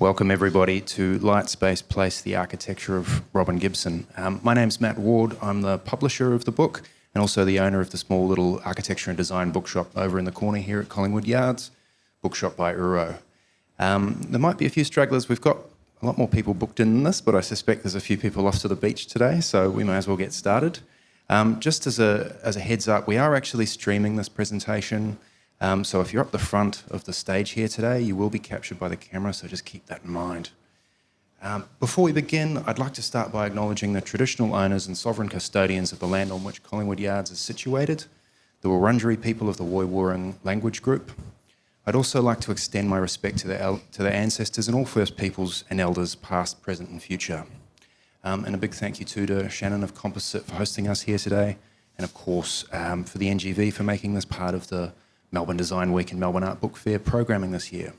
Welcome everybody to Lightspace Place, the Architecture of Robin Gibson. My name's Matt Ward. I'm the publisher of the book and also the owner of the small little architecture and design bookshop over in the corner here at Collingwood Yards, bookshop by Uro. There might be a few stragglers. We've got a lot more people booked in than this, but I suspect there's a few people off to the beach today, so we may as well get started. Just as a heads up, we are actually streaming this presentation. So if you're up the front of the stage here today, you will be captured by the camera, so just keep that in mind. Before we begin, I'd like to start by acknowledging the traditional owners and sovereign custodians of the land on which Collingwood Yards is situated, the Wurundjeri people of the Woiwurrung language group. I'd also like to extend my respect to their ancestors and all First Peoples and Elders past, present and future. And a big thank you too to Shannon of Composite for hosting us here today, and of course for the NGV for making this part of the Melbourne Design Week and Melbourne Art Book Fair programming this year.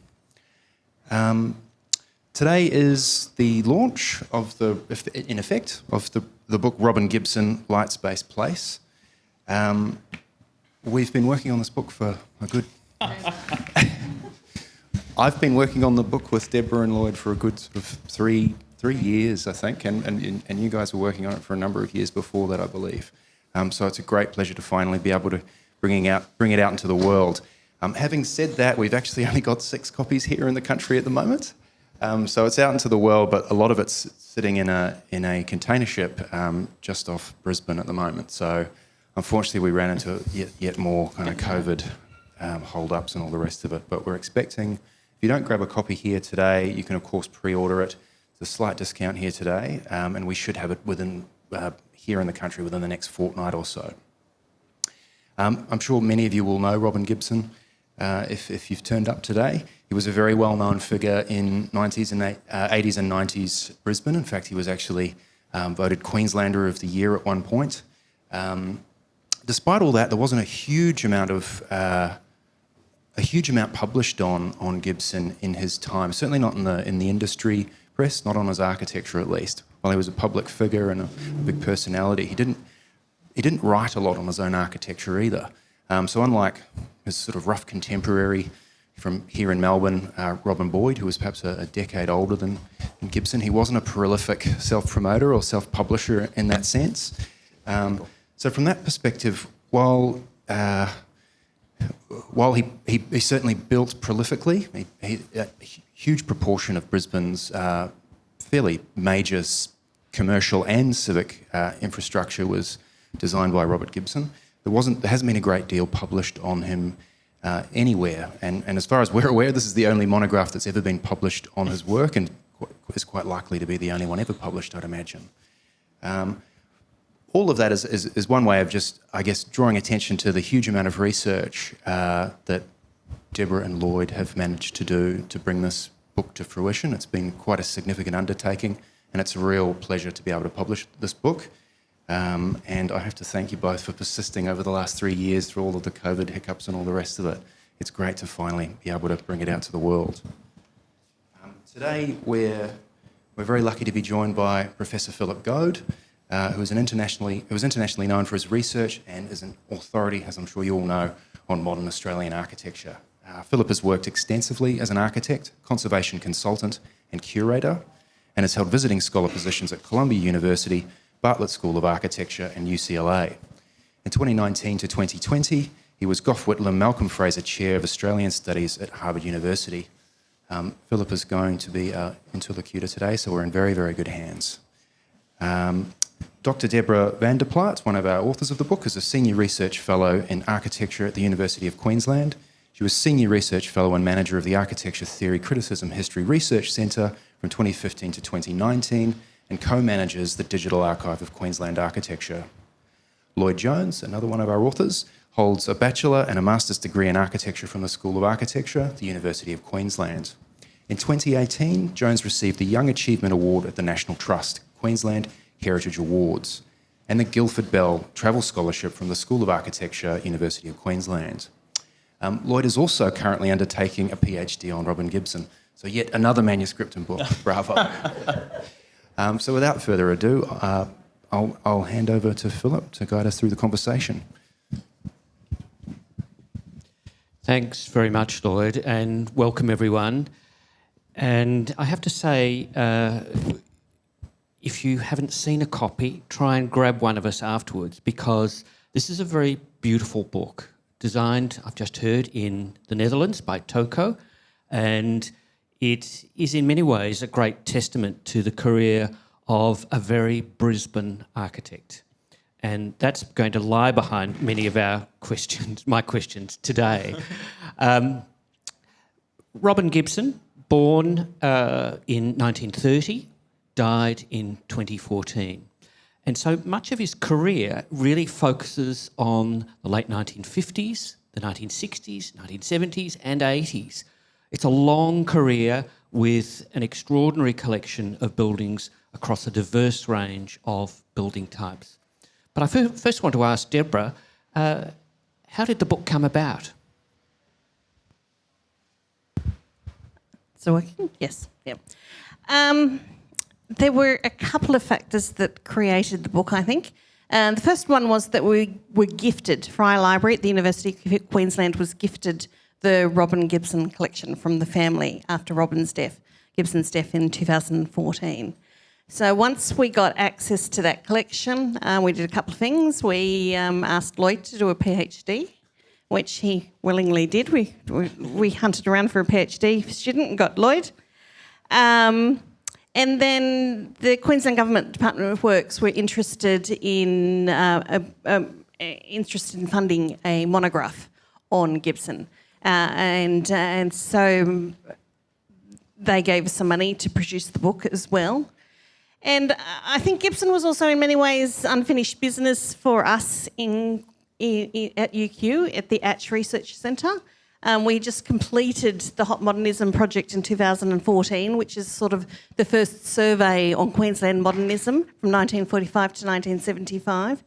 Today is the launch of the book Robin Gibson, Lightspace Place. We've been working on this book for a good... I've been working on the book with Deborah and Lloyd for a good sort of three years, I think, and you guys were working on it for a number of years before that, I believe. So it's a great pleasure to finally be able to bring it out into the world. Having said that, we've actually only got 6 copies here in the country at the moment. So it's out into the world, but a lot of it's sitting in a container ship just off Brisbane at the moment. So unfortunately, we ran into yet more kind of COVID hold-ups and all the rest of it. But we're expecting, if you don't grab a copy here today, you can of course pre-order it. There's a slight discount here today, and we should have it here in the country within the next fortnight or so. I'm sure many of you will know Robin Gibson if you've turned up today. He was a very well-known figure in 80s and 90s Brisbane. In fact, he was actually voted Queenslander of the Year at one point. Despite all that, there wasn't a huge amount published on Gibson in his time. Certainly not in the industry press, not on his architecture at least. While he was a public figure and a big personality, he didn't write a lot on his own architecture either. So unlike his sort of rough contemporary from here in Melbourne, Robin Boyd, who was perhaps a decade older than Gibson, he wasn't a prolific self-promoter or self-publisher in that sense. So from that perspective, while he certainly built prolifically, a huge proportion of Brisbane's fairly major commercial and civic infrastructure was designed by Robert Gibson. There hasn't been a great deal published on him anywhere, and as far as we're aware, this is the only monograph that's ever been published on his work, and is quite likely to be the only one ever published, I'd imagine. All of that is one way of just, I guess, drawing attention to the huge amount of research that Deborah and Lloyd have managed to do to bring this book to fruition. It's been quite a significant undertaking, and it's a real pleasure to be able to publish this book. And I have to thank you both for persisting over the last 3 years through all of the COVID hiccups and all the rest of it. It's great to finally be able to bring it out to the world. Today we're very lucky to be joined by Professor Philip Goad, who was internationally known for his research and is an authority, as I'm sure you all know, on modern Australian architecture. Philip has worked extensively as an architect, conservation consultant and curator, and has held visiting scholar positions at Columbia University, Bartlett School of Architecture and UCLA. In 2019 to 2020, he was Gough Whitlam Malcolm Fraser Chair of Australian Studies at Harvard University. Philip is going to be interlocutor today, so we're in very, very good hands. Dr. Deborah van der Plaat, one of our authors of the book, is a Senior Research Fellow in Architecture at the University of Queensland. She was Senior Research Fellow and Manager of the Architecture Theory Criticism History Research Centre from 2015 to 2019 and co-manages the Digital Archive of Queensland Architecture. Lloyd Jones, another one of our authors, holds a Bachelor and a Master's degree in Architecture from the School of Architecture at the University of Queensland. In 2018, Jones received the Young Achievement Award at the National Trust, Queensland Heritage Awards, and the Guildford Bell Travel Scholarship from the School of Architecture, University of Queensland. Lloyd is also currently undertaking a PhD on Robin Gibson, so yet another manuscript and book. Bravo. So without further ado, I'll hand over to Philip to guide us through the conversation. Thanks very much, Lloyd, and welcome everyone. And I have to say, if you haven't seen a copy, try and grab one of us afterwards, because this is a very beautiful book, designed, I've just heard, in the Netherlands by Toko, and it is in many ways a great testament to the career of a very Brisbane architect. And that's going to lie behind many of our questions, my questions today. Robin Gibson, born in 1930, died in 2014. And so much of his career really focuses on the late 1950s, the 1960s, 1970s and 80s. It's a long career with an extraordinary collection of buildings across a diverse range of building types. But I first want to ask Deborah, how did the book come about? So working? Yes. Yep. There were a couple of factors that created the book, I think. The first one was that we were gifted, Fryer Library at the University of Queensland was gifted the Robin Gibson collection from the family after Gibson's death in 2014. So once we got access to that collection, we did a couple of things. We asked Lloyd to do a PhD, which he willingly did. We hunted around for a PhD student and got Lloyd. And then the Queensland Government Department of Works were interested in funding a monograph on Gibson, and so they gave us some money to produce the book as well. And I think Gibson was also in many ways unfinished business for us at UQ, at the Atch Research Centre. We just completed the Hot Modernism project in 2014, which is sort of the first survey on Queensland modernism from 1945 to 1975.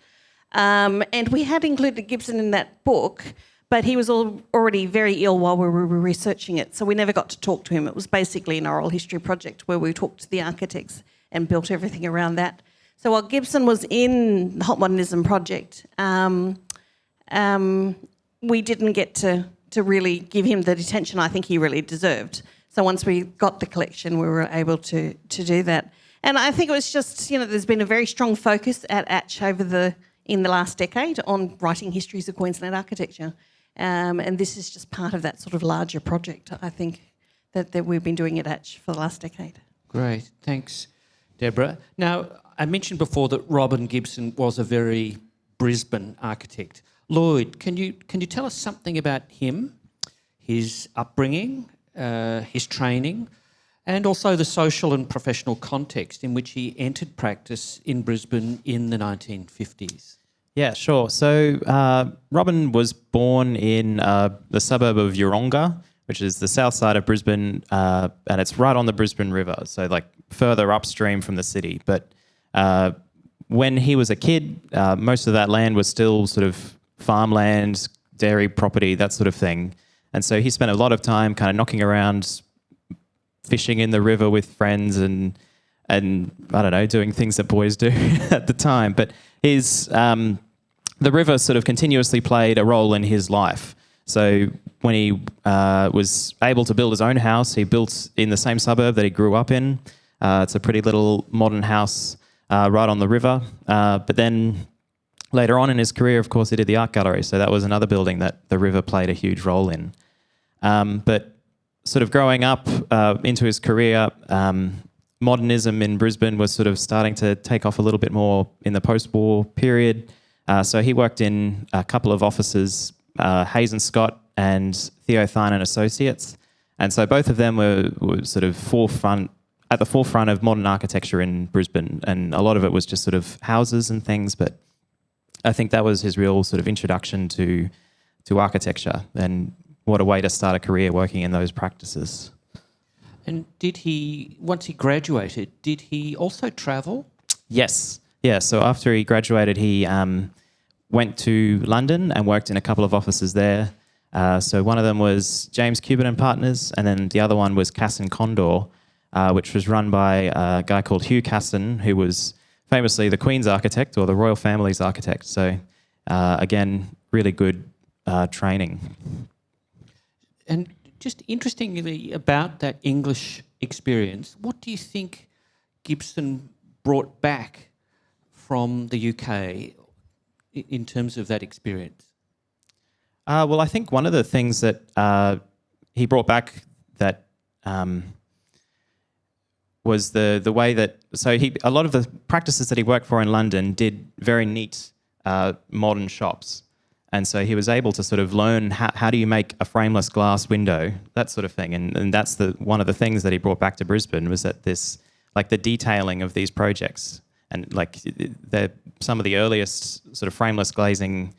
And we had included Gibson in that book, but he was already very ill while we were researching it, so we never got to talk to him. It was basically an oral history project where we talked to the architects and built everything around that. So while Gibson was in the Hot Modernism project, we didn't get to really give him the attention I think he really deserved. So once we got the collection, we were able to do that. And I think it was just, there's been a very strong focus at Atch in the last decade on writing histories of Queensland architecture. And this is just part of that sort of larger project, I think, that we've been doing at Atch for the last decade. Great, thanks, Deborah. Now, I mentioned before that Robin Gibson was a very Brisbane architect. Lloyd, can you tell us something about him, his upbringing, his training, and also the social and professional context in which he entered practice in Brisbane in the 1950s? Yeah, sure. So Robin was born in the suburb of Yeronga, which is the south side of Brisbane, and it's right on the Brisbane River, so like further upstream from the city. But when he was a kid, most of that land was still sort of farmland, dairy property, that sort of thing. And so he spent a lot of time kind of knocking around, fishing in the river with friends and I don't know, doing things that boys do at the time. But the river sort of continuously played a role in his life. So when he was able to build his own house, he built in the same suburb that he grew up in. It's a pretty little modern house right on the river. But then later on in his career, of course, he did the Art Gallery. So that was another building that the river played a huge role in. But sort of growing up into his career, modernism in Brisbane was sort of starting to take off a little bit more in the post-war period. So he worked in a couple of offices, Hayes and Scott and Theo Thine and Associates. And so both of them were sort of at the forefront of modern architecture in Brisbane. And a lot of it was just sort of houses and things, but I think that was his real sort of introduction to architecture, and what a way to start a career working in those practices. And once he graduated, did he also travel? Yes. Yeah, so after he graduated, he went to London and worked in a couple of offices there. So one of them was James Cubitt and Partners, and then the other one was Casson Condor, which was run by a guy called Hugh Casson, who was famously the Queen's architect or the royal family's architect. So again, really good training. And just interestingly about that English experience, what do you think Gibson brought back from the UK in terms of that experience? Well, I think one of the things that he brought back that was the way that a lot of the practices that he worked for in London did very neat modern shops, and so he was able to sort of learn how do you make a frameless glass window, that sort of thing, and that's one of the things that he brought back to Brisbane was that this like the detailing of these projects and like they're some of the earliest sort of frameless glazing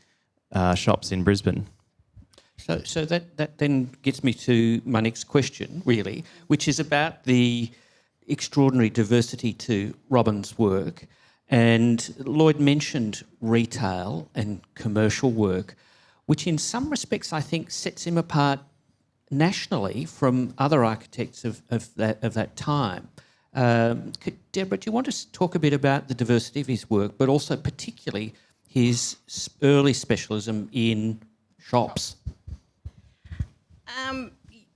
shops in Brisbane. So that then gets me to my next question, really, which is about the extraordinary diversity to Robin's work. And Lloyd mentioned retail and commercial work, which in some respects I think sets him apart nationally from other architects of that time. Deborah, do you want to talk a bit about the diversity of his work, but also particularly his early specialism in shops?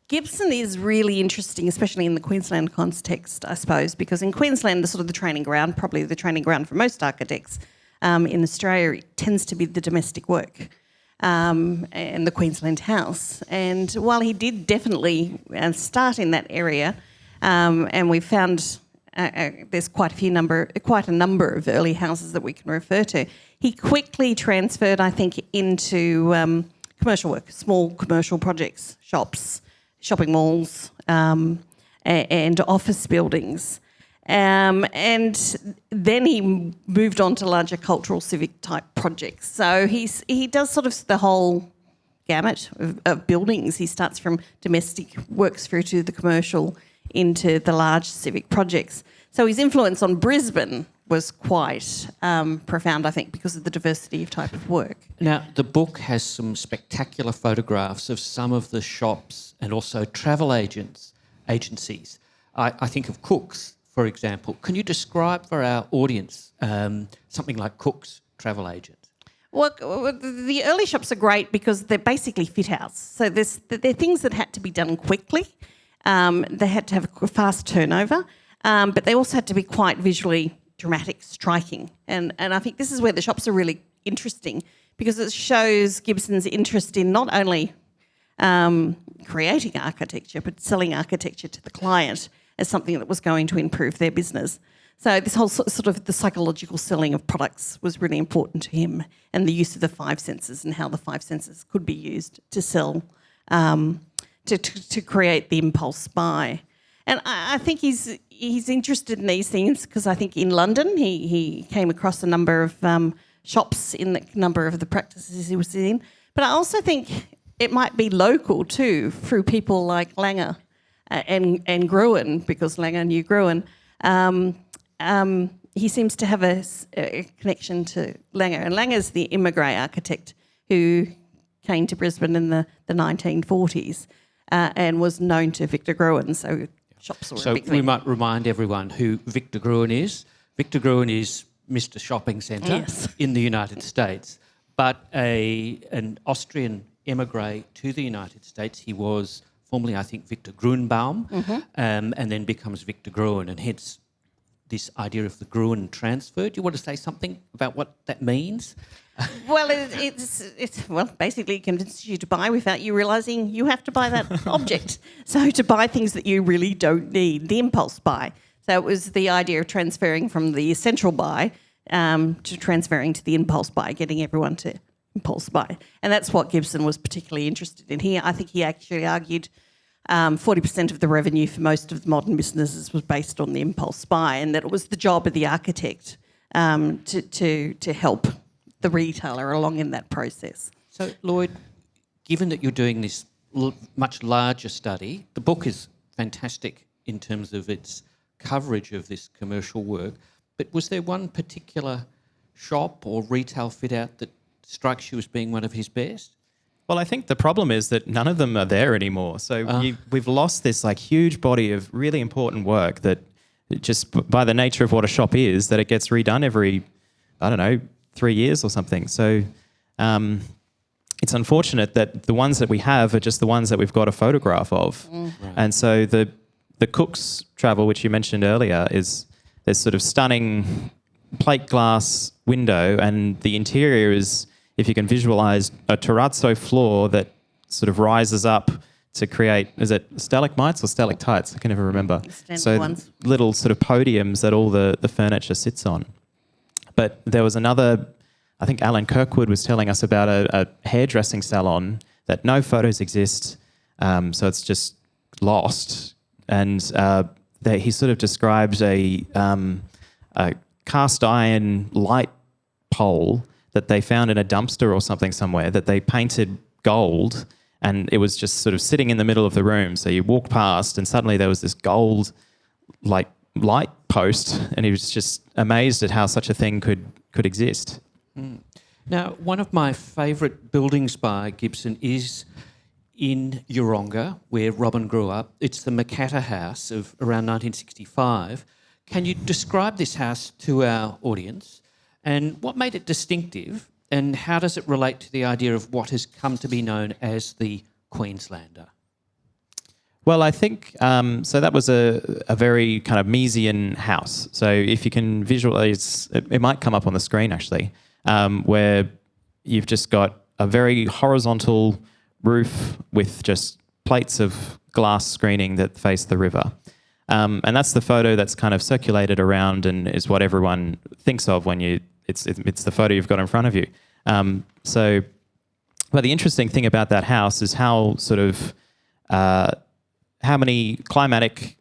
Gibson is really interesting, especially in the Queensland context, I suppose, because in Queensland, the training ground, probably the training ground for most architects in Australia, it tends to be the domestic work and the Queensland house. And while he did definitely start in that area, and we found there's quite a number of early houses that we can refer to, he quickly transferred, I think, into commercial work, small commercial projects, shops, shopping malls, and office buildings. And then he moved on to larger cultural civic type projects. So he does sort of the whole gamut of buildings. He starts from domestic, works through to the commercial, into the large civic projects. So his influence on Brisbane was quite profound, I think, because of the diversity of type of work. Now, the book has some spectacular photographs of some of the shops and also travel agencies. I think of Cook's, for example. Can you describe for our audience something like Cook's travel agent? Well, the early shops are great because they're basically fit-outs. So they're things that had to be done quickly. They had to have a fast turnover, but they also had to be quite visually dramatic, striking. And I think this is where the shops are really interesting because it shows Gibson's interest in not only creating architecture, but selling architecture to the client as something that was going to improve their business. So this whole sort of the psychological selling of products was really important to him, and the use of the five senses and how the five senses could be used to sell, to create the impulse buy. And I think he's interested in these things because I think in London he came across a number of shops in the number of the practices he was in. But I also think it might be local too through people like Langer and Gruen, because Langer knew Gruen. He seems to have a connection to Langer. And Langer's the immigrant architect who came to Brisbane in the 1940s and was known to Victor Gruen. So shops were a big thing. We might remind everyone who Victor Gruen is. Victor Gruen is Mr. Shopping Centre in the United States, but an Austrian emigre to the United States. He was formerly, I think, Victor Grunbaum, and then becomes Victor Gruen, and hence this idea of the Gruen transfer. Do you want to say something about what that means? Well, it's basically it convinces you to buy without you realising you have to buy that object. So to buy things that you really don't need, the impulse buy. So it was the idea of transferring from the essential buy to transferring to the impulse buy, getting everyone to impulse buy. And that's what Gibson was particularly interested in here. I think he actually argued 40% of the revenue for most of the modern businesses was based on the impulse buy, and that it was the job of the architect to help the retailer along in that process. So, Lloyd, given that you're doing this much larger study, the book is fantastic in terms of its coverage of this commercial work, but was there one particular shop or retail fit-out that strikes you as being one of his best? Well, I think the problem is that none of them are there anymore. So we've lost this like huge body of really important work that just by the nature of what a shop is, that it gets redone every, 3 years or something. So it's unfortunate that the ones that we have are just the ones that we've got a photograph of. Right. And so the the Cook's travel, which you mentioned earlier, is this sort of stunning plate glass window, and the interior is, if you can visualise, a terrazzo floor that sort of rises up to create, is it stalagmites or stalactites? I can never remember. So ones. little sort of podiums that all the furniture sits on. But there was another, I think Alan Kirkwood was telling us about a hairdressing salon that no photos exist, so it's just lost. And that he sort of described a cast iron light pole that they found in a dumpster or something somewhere that they painted gold, and it was just sort of sitting in the middle of the room. So you walk past and suddenly there was this gold like light post, and he was just amazed at how such a thing could exist. Now, one of my favourite buildings by Gibson is in Yeronga, where Robin grew up. It's the Macatta House of around 1965. Can you describe this house to our audience, and what made it distinctive, and how does it relate to the idea of what has come to be known as the Queenslander? Well, I think, so that was a very kind of Misesian house. So if you can visualise, it might come up on the screen actually, where you've just got a very horizontal roof with just plates of glass screening that face the river. And that's the photo that's kind of circulated around and is what everyone thinks of when it's the photo you've got in front of you. But the interesting thing about that house is how sort of how many climatic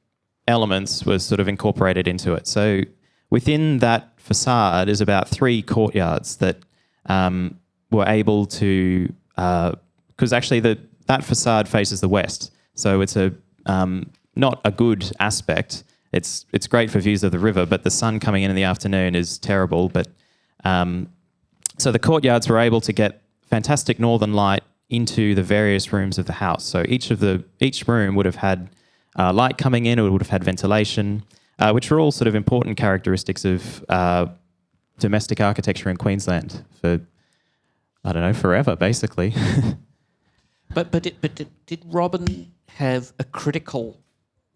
elements were sort of incorporated into it. So within that facade is about 3 courtyards that were able to, because actually that facade faces the west, so it's not a good aspect. It's great for views of the river, but the sun coming in the afternoon is terrible. But so the courtyards were able to get fantastic northern light into the various rooms of the house. So each room would have had light coming in, it would have had ventilation, which are all sort of important characteristics of domestic architecture in Queensland for, I don't know, forever, basically. But did Robin have a critical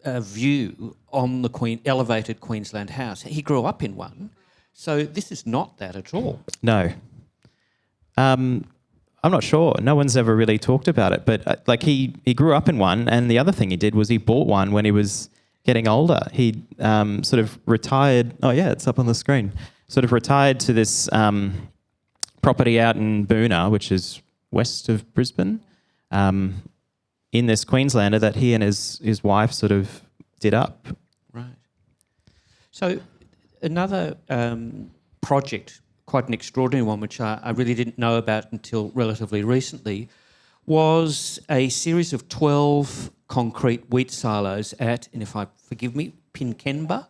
view on the elevated Queensland house? He grew up in one, so this is not that at all. No. I'm not sure. No one's ever really talked about it, but like he grew up in one, and the other thing he did was he bought one when he was getting older. He sort of retired. Oh yeah, it's up on the screen. Sort of retired to this property out in Boona, which is west of Brisbane, in this Queenslander that he and his wife sort of did up. Right. So another project, quite an extraordinary one, which I really didn't know about until relatively recently, was a series of 12 concrete wheat silos at, and if I forgive me, Pinkenba.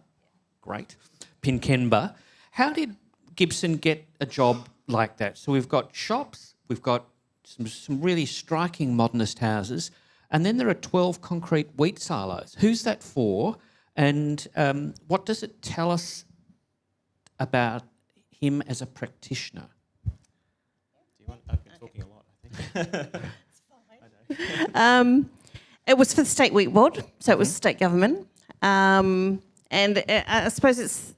Great. Pinkenba. How did Gibson get a job like that? So we've got shops, we've got some really striking modernist houses, and then there are 12 concrete wheat silos. Who's that for? And what does it tell us about him as a practitioner? I've been talking a lot, I think. It was for the State Wheat Board, so it was state government. And I suppose it's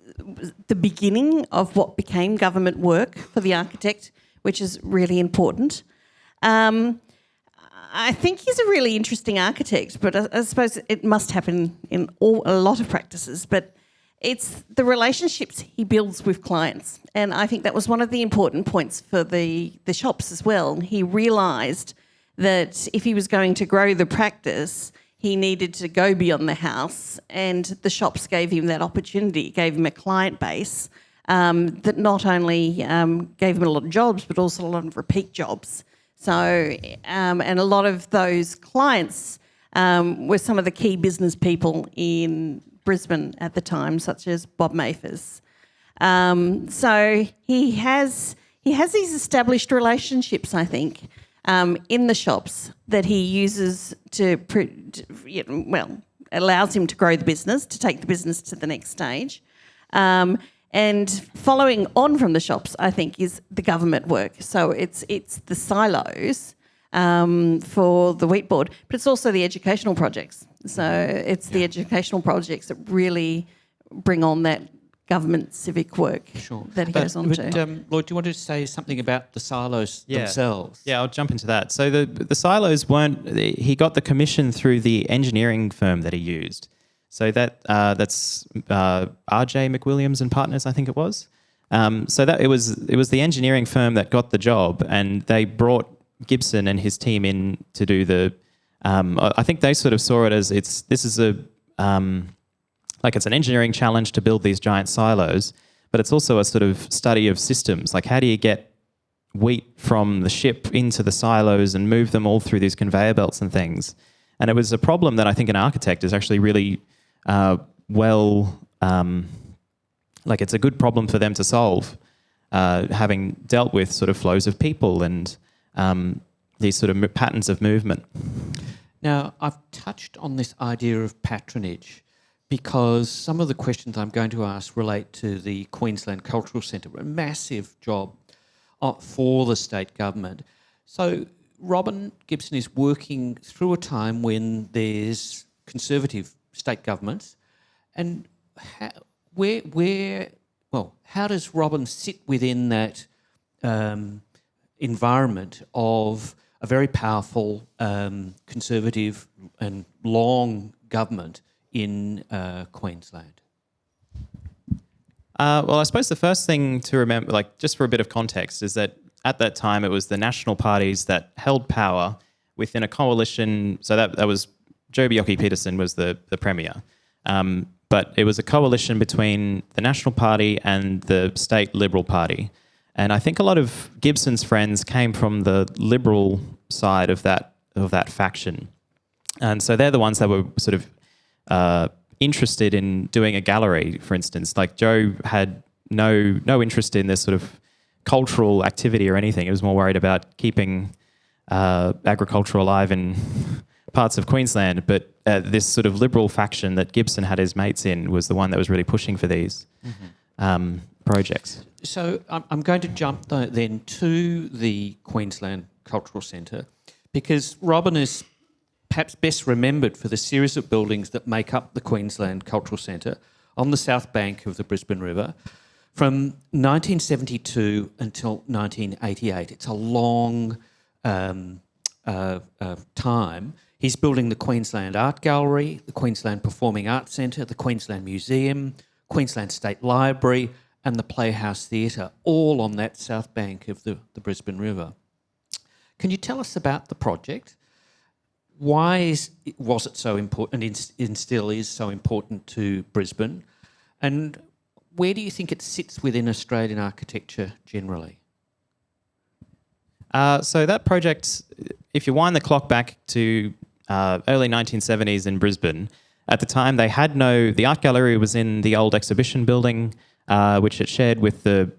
the beginning of what became government work for the architect, which is really important. I think he's a really interesting architect, but I suppose it must happen in a lot of practices. But it's the relationships he builds with clients. And I think that was one of the important points for the shops as well. He realised that if he was going to grow the practice, he needed to go beyond the house, and the shops gave him that opportunity, gave him a client base that not only gave him a lot of jobs, but also a lot of repeat jobs. So, and a lot of those clients were some of the key business people in Brisbane at the time, such as Bob Mayfers. So he has these established relationships, I think, in the shops that he uses allows him to grow the business, to take the business to the next stage. And following on from the shops, I think, is the government work. So it's the silos for the wheat board, but it's also the educational projects. So it's the educational projects that really bring on that government civic work that he goes on to. Lloyd, do you want to say something about the silos themselves? Yeah, I'll jump into that. So the silos weren't... He got the commission through the engineering firm that he used. So that's R.J. McWilliams and Partners, I think it was. So that it was the engineering firm that got the job, and they brought Gibson and his team in to do the... I think they sort of saw it as it's an engineering challenge to build these giant silos, but it's also a sort of study of systems. Like, how do you get wheat from the ship into the silos and move them all through these conveyor belts and things? And it was a problem that I think an architect is actually really it's a good problem for them to solve, having dealt with sort of flows of people and these sort of patterns of movement. Now, I've touched on this idea of patronage because some of the questions I'm going to ask relate to the Queensland Cultural Centre, a massive job for the state government. So Robin Gibson is working through a time when there's Conservative state governments, and how does Robin sit within that environment of a very powerful Conservative and long government in Queensland? Well, I suppose the first thing to remember, like just for a bit of context, is that at that time it was the national parties that held power within a coalition. So that was Joh Bjelke-Petersen was the premier. But it was a coalition between the National Party and the State Liberal Party. And I think a lot of Gibson's friends came from the Liberal side of that faction. And so they're the ones that were sort of interested in doing a gallery, for instance. Like Joh had no interest in this sort of cultural activity or anything. He was more worried about keeping agriculture alive in parts of Queensland, but this sort of Liberal faction that Gibson had his mates in was the one that was really pushing for these projects. So I'm going to jump then to the Queensland Cultural Centre, because Robin is perhaps best remembered for the series of buildings that make up the Queensland Cultural Centre on the south bank of the Brisbane River from 1972 until 1988. It's a long time. He's building the Queensland Art Gallery, the Queensland Performing Arts Centre, the Queensland Museum, Queensland State Library and the Playhouse Theatre, all on that south bank of the Brisbane River. Can you tell us about the project? Why was it so important and still is so important to Brisbane? And where do you think it sits within Australian architecture generally? So that project, if you wind the clock back to early 1970s in Brisbane, at the time they had the art gallery was in the old exhibition building, which it shared with the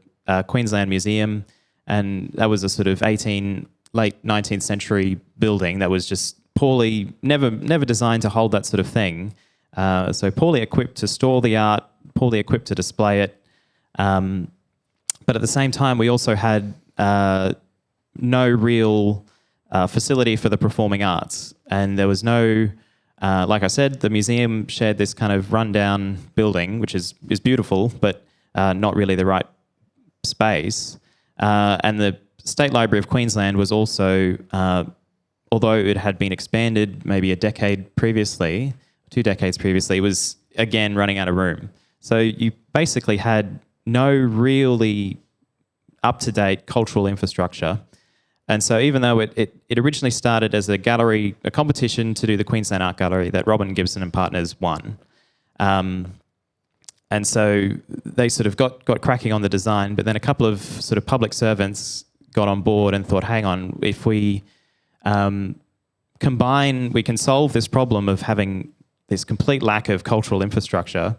Queensland Museum, and that was a sort of late 19th century building that was just never designed to hold that sort of thing. So poorly equipped to store the art, poorly equipped to display it. But at the same time, we also had no real facility for the performing arts. And there was no, like I said, the museum shared this kind of rundown building, which is beautiful, but not really the right space. And the State Library of Queensland was also, although it had been expanded maybe 2 decades previously, was again running out of room. So you basically had no really up-to-date cultural infrastructure. And so even though it originally started as a competition to do the Queensland Art Gallery that Robin Gibson and Partners won. And so they sort of got cracking on the design, but then a couple of sort of public servants got on board and thought, hang on, if we we can solve this problem of having this complete lack of cultural infrastructure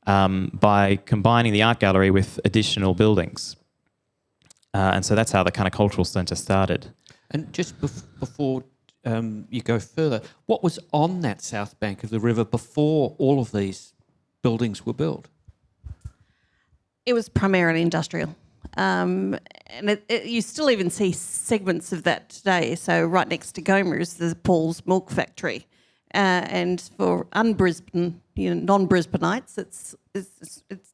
by combining the art gallery with additional buildings. And so that's how the kind of cultural centre started. And just before you go further, what was on that south bank of the river before all of these buildings were built? It was primarily industrial. And you still even see segments of that today. So right next to Goma is the Paul's Milk Factory. And for non-Brisbanites, it's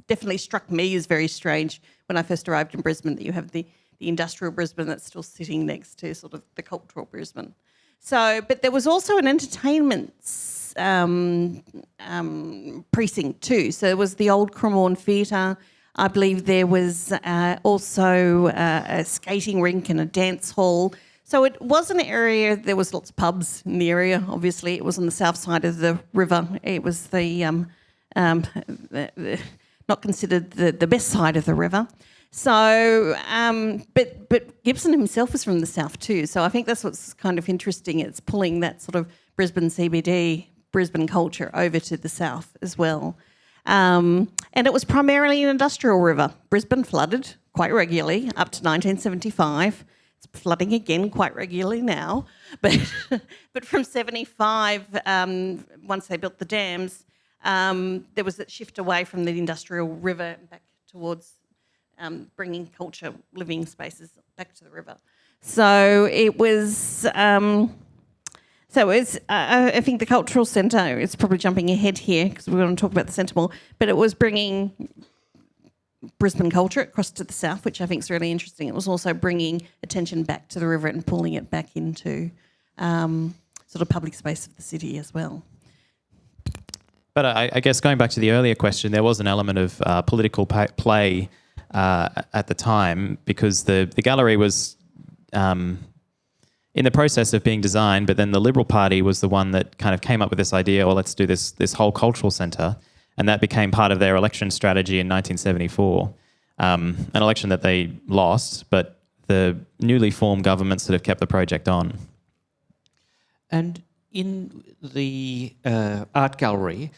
definitely struck me as very strange when I first arrived in Brisbane that you have the industrial Brisbane that's still sitting next to sort of the cultural Brisbane. So, but there was also an entertainment precinct too. So there was the old Cremorne Theatre. I believe there was also a skating rink and a dance hall. So it was an area, there was lots of pubs in the area, obviously. It was on the south side of the river. It was not considered the best side of the river. So, but Gibson himself is from the south too. So I think that's what's kind of interesting. It's pulling that sort of Brisbane CBD, Brisbane culture over to the south as well. And it was primarily an industrial river. Brisbane flooded quite regularly up to 1975. It's flooding again quite regularly now. But from 75, once they built the dams, there was that shift away from the industrial river back towards bringing culture, living spaces back to the river. So it was... I think the cultural centre, it's probably jumping ahead here because we're going to talk about the centre more, but it was bringing Brisbane culture across to the south, which I think is really interesting. It was also bringing attention back to the river and pulling it back into sort of public space of the city as well. But I guess going back to the earlier question, there was an element of political play at the time because the gallery was... in the process of being designed, but then the Liberal Party was the one that kind of came up with this idea, well, let's do this whole cultural centre, and that became part of their election strategy in 1974, an election that they lost, but the newly formed government sort of kept the project on. And in the art gallery,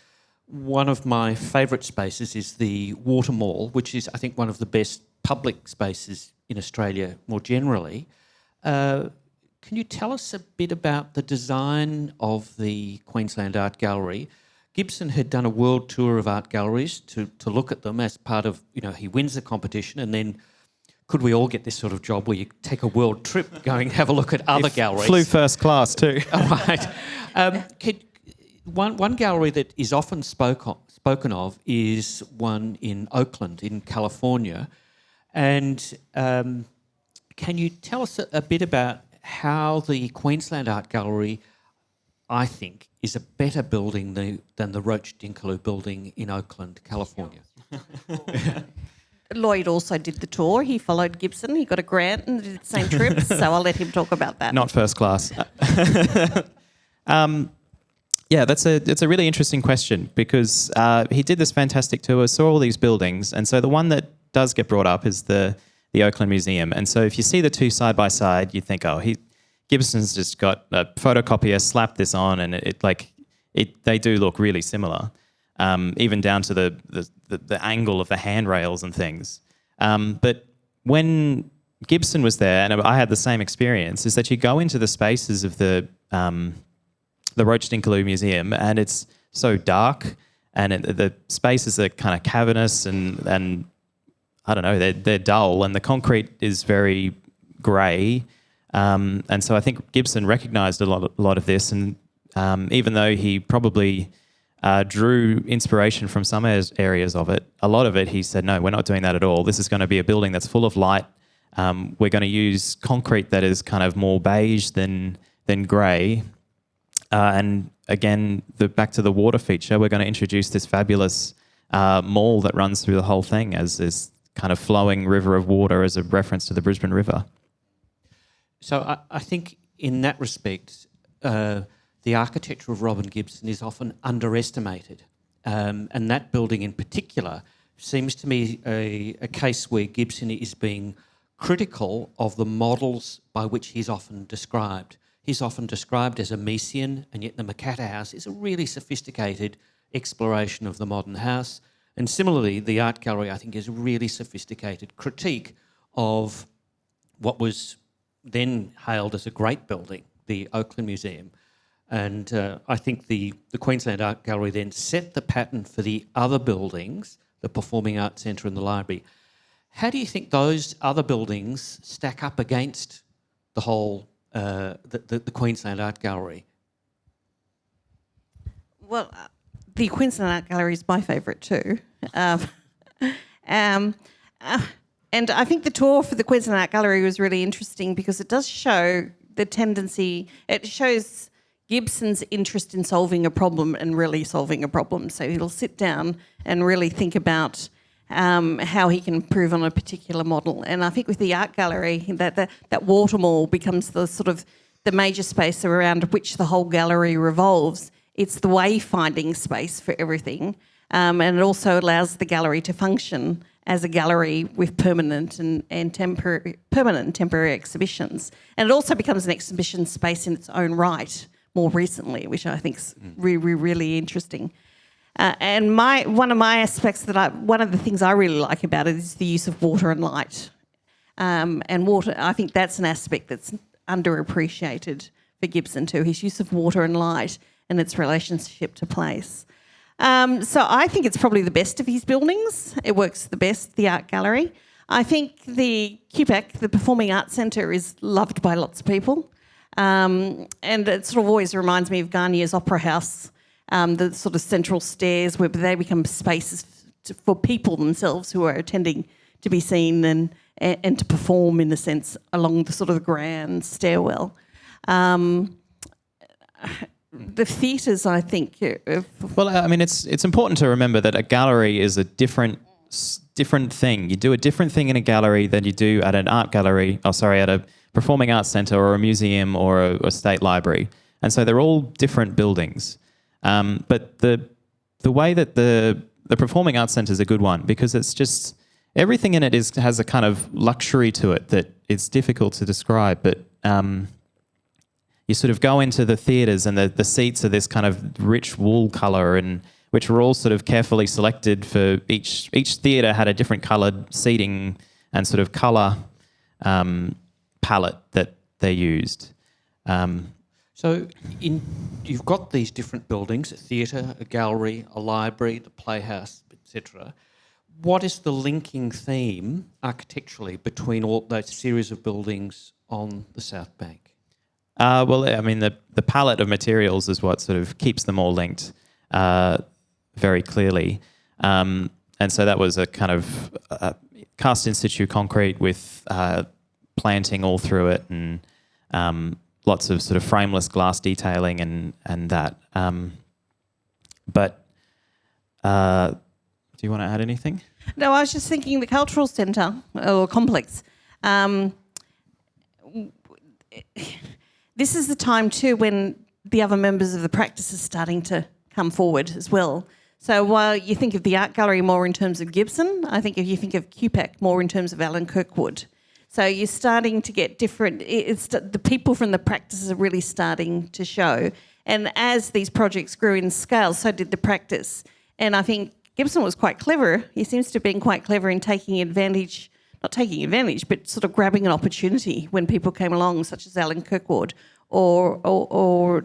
one of my favourite spaces is the Water Mall, which is, I think, one of the best public spaces in Australia more generally. Can you tell us a bit about the design of the Queensland Art Gallery? Gibson had done a world tour of art galleries to look at them as part of, he wins the competition, and then could we all get this sort of job where you take a world trip going have a look at other galleries? Flew first class too. All right. One gallery that is often spoken of is one in Oakland in California. And can you tell us a bit about how the Queensland Art Gallery, I think, is a better building than the Roach Dinkaloo building in Oakland, California? Lloyd also did the tour. He followed Gibson. He got a grant and did the same trip, so I'll let him talk about that. Not first class. Yeah, it's a really interesting question because he did this fantastic tour, saw all these buildings, and so the one that does get brought up is the Oakland Museum. And so if you see the two side by side, you think, Gibson's just got a photocopier, slapped this on, and they do look really similar, even down to the angle of the handrails and things. But when Gibson was there, and I had the same experience, is that you go into the spaces of the Roach Dinkaloo Museum, and it's so dark, and the spaces are kind of cavernous and I don't know, they're dull, and the concrete is very grey. And so I think Gibson recognised a lot of this, and even though he probably drew inspiration from some areas of it, a lot of it he said, no, we're not doing that at all. This is going to be a building that's full of light. We're going to use concrete that is kind of more beige than grey. And again, back to the water feature, we're going to introduce this fabulous mall that runs through the whole thing as this kind of flowing river of water as a reference to the Brisbane River. So I think in that respect, the architecture of Robin Gibson is often underestimated. And that building in particular seems to me a case where Gibson is being critical of the models by which he's often described. He's often described as a Mesian, and yet the Makata House is a really sophisticated exploration of the modern house. And similarly, the art gallery, I think, is a really sophisticated critique of what was then hailed as a great building, the Oakland Museum. And I think the Queensland Art Gallery then set the pattern for the other buildings, the Performing Arts Centre and the library. How do you think those other buildings stack up against the whole the Queensland Art Gallery? Well, the Queensland Art Gallery is my favourite too. And I think the tour for the Queensland Art Gallery was really interesting because it does show the tendency, it shows Gibson's interest in solving a problem and really solving a problem. So he'll sit down and really think about how he can improve on a particular model. And I think with the art gallery, that watermall becomes the sort of the major space around which the whole gallery revolves. It's the wayfinding space for everything. And it also allows the gallery to function as a gallery with permanent and temporary exhibitions. And it also becomes an exhibition space in its own right more recently, which I think is really interesting. And one of the things I really like about it is the use of water and light. And water, I think that's an aspect that's underappreciated for Gibson too, his use of water and light and its relationship to place. So I think it's probably the best of his buildings. It works the best, the art gallery. I think the QPAC, the Performing Arts Centre, is loved by lots of people. And it sort of always reminds me of Garnier's Opera House, the sort of central stairs where they become spaces for people themselves who are attending to be seen and to perform, in a sense, along the sort of grand stairwell. The theatres, I think. Well, I mean, it's important to remember that a gallery is a different thing. You do a different thing in a gallery than you do at an art gallery. At a performing arts centre or a museum or a state library. And so they're all different buildings. But the way that the performing arts centre is a good one because it's just everything in it has a kind of luxury to it that it's difficult to describe. But you sort of go into the theatres and the seats are this kind of rich wool colour and which were all sort of carefully selected for each theatre had a different coloured seating and sort of colour palette that they used. So you've got these different buildings, a theatre, a gallery, a library, the playhouse, etc. What is the linking theme architecturally between all those series of buildings on the South Bank? Well, I mean, the palette of materials is what sort of keeps them all linked very clearly. And so that was a kind of cast in situ concrete with planting all through it and lots of sort of frameless glass detailing and that. But do you want to add anything? No, I was just thinking the cultural centre or complex. This is the time too when the other members of the practice are starting to come forward as well. So while you think of the art gallery more in terms of Gibson, I think if you think of QPAC more in terms of Alan Kirkwood. So you're starting to get different. The people from the practice are really starting to show. And as these projects grew in scale, so did the practice. And I think Gibson was quite clever. He seems to have been quite clever in taking advantage, not taking advantage, but sort of grabbing an opportunity when people came along, such as Alan Kirkwood or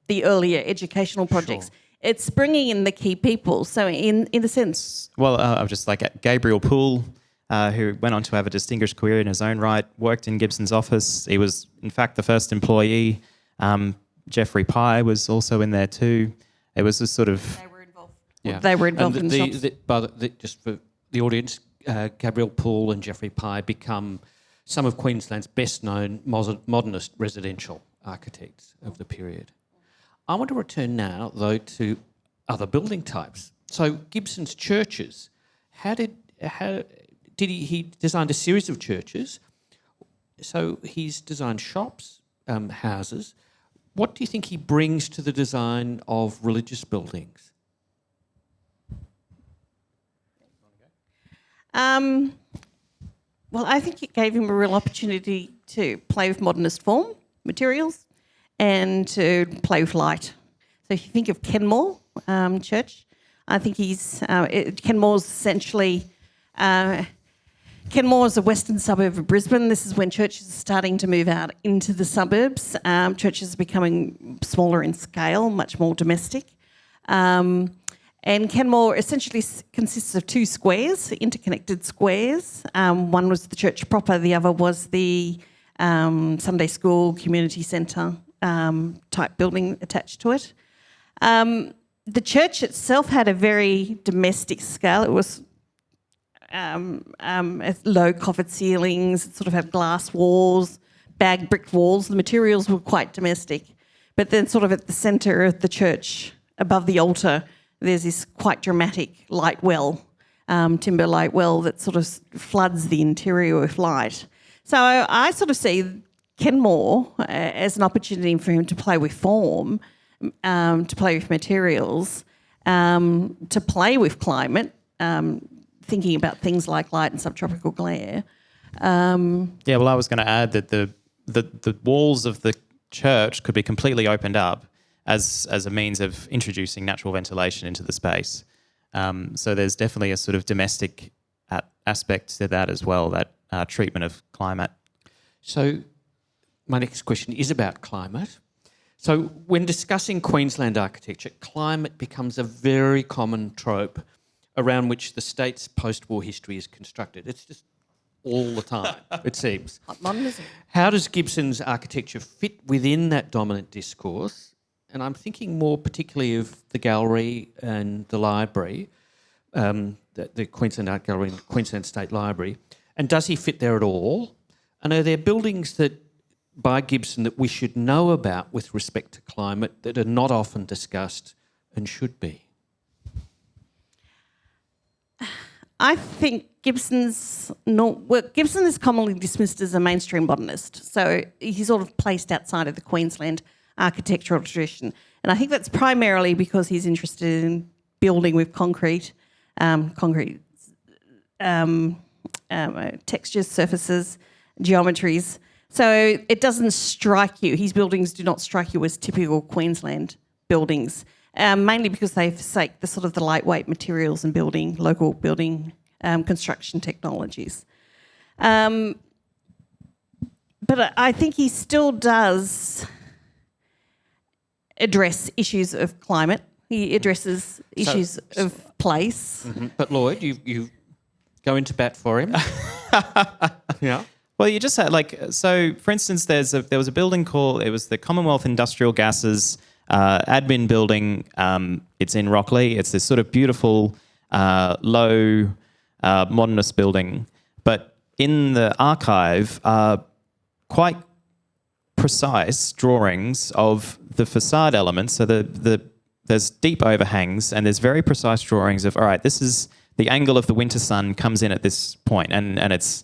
the earlier educational projects. Sure. It's bringing in the key people. So in a sense... Well, I was just like Gabriel Poole, who went on to have a distinguished career in his own right, worked in Gibson's office. He was, in fact, the first employee. Geoffrey Pye was also in there too. It was a sort of... They were involved. Yeah. They were involved in the shops. Just for the audience, Gabriel Poole and Geoffrey Pye become some of Queensland's best-known modernist residential architects of the period. I want to return now, though, to other building types. So Gibson's churches, he designed a series of churches. So he's designed shops, houses. What do you think he brings to the design of religious buildings? Well, I think it gave him a real opportunity to play with modernist form, materials, and to play with light. So if you think of Kenmore Church, I think Kenmore's essentially... Kenmore is a western suburb of Brisbane. This is when churches are starting to move out into the suburbs. Churches are becoming smaller in scale, much more domestic. And Kenmore essentially consists of two squares, interconnected squares. One was the church proper, the other was the Sunday school community centre type building attached to it. The church itself had a very domestic scale. It was low coffered ceilings, it sort of had glass walls, bagged brick walls. The materials were quite domestic. But then sort of at the centre of the church, above the altar, there's this quite dramatic light well, timber light well that sort of floods the interior with light. So I sort of see Kenmore as an opportunity for him to play with form, to play with materials, to play with climate, thinking about things like light and subtropical glare. Yeah, well, I was going to add that the walls of the church could be completely opened up as a means of introducing natural ventilation into the space. So there's definitely a sort of domestic aspect to that as well, that treatment of climate. So my next question is about climate. So when discussing Queensland architecture, climate becomes a very common trope around which the state's post-war history is constructed. It's just all the time, it seems. Hot modernism. How does Gibson's architecture fit within that dominant discourse? And I'm thinking more particularly of the gallery and the library, the Queensland Art Gallery and Queensland State Library. And does he fit there at all? And are there buildings that by Gibson that we should know about with respect to climate that are not often discussed and should be? I think Gibson is commonly dismissed as a mainstream modernist. So he's sort of placed outside of the Queensland architectural tradition. And I think that's primarily because he's interested in building with concrete textures, surfaces, geometries. So it doesn't strike you. His buildings do not strike you as typical Queensland buildings, mainly because they forsake the lightweight materials and local building construction technologies. But I think he still does address issues of climate. He addresses issues of place. Mm-hmm. But Lloyd, you go into bat for him. Yeah. Well, you just had for instance, there was a building it was the Commonwealth Industrial Gases admin building. It's in Rockley. It's this sort of beautiful, low, modernist building. But in the archive are quite precise drawings of the facade elements. So there's deep overhangs and there's very precise drawings of, all right, this is the angle of the winter sun comes in at this point and it's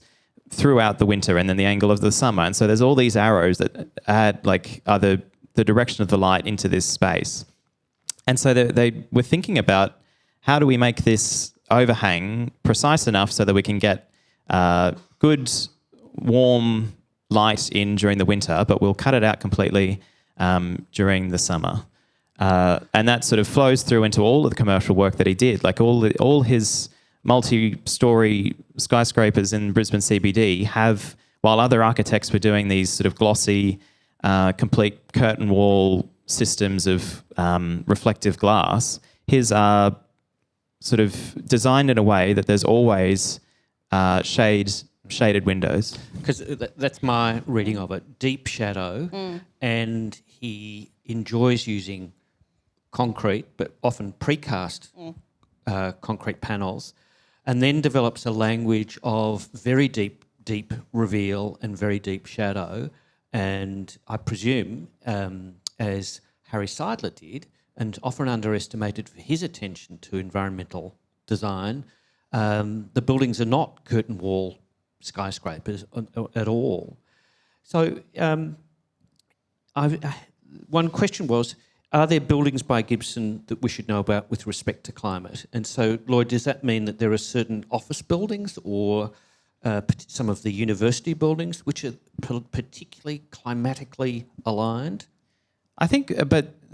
throughout the winter, and then the angle of the summer. And so there's all these arrows that add are the direction of the light into this space. And so they were thinking about how do we make this overhang precise enough so that we can get good, warm light in during the winter, but we'll cut it out completely during the summer. And that sort of flows through into all of the commercial work that he did. Like all his multi-storey skyscrapers in Brisbane CBD have, while other architects were doing these sort of glossy, complete curtain wall systems of reflective glass, his are sort of designed in a way that there's always shaded windows. Because that's my reading of it. Deep shadow, and he enjoys using concrete, but often precast concrete panels, and then develops a language of very deep reveal and very deep shadow. And I presume, as Harry Seidler did, and often underestimated for his attention to environmental design, the buildings are not curtain wall skyscrapers at all. So one question was, are there buildings by Gibson that we should know about with respect to climate? And so, Lloyd, does that mean that there are certain office buildings or some of the university buildings which are particularly climatically aligned? I think,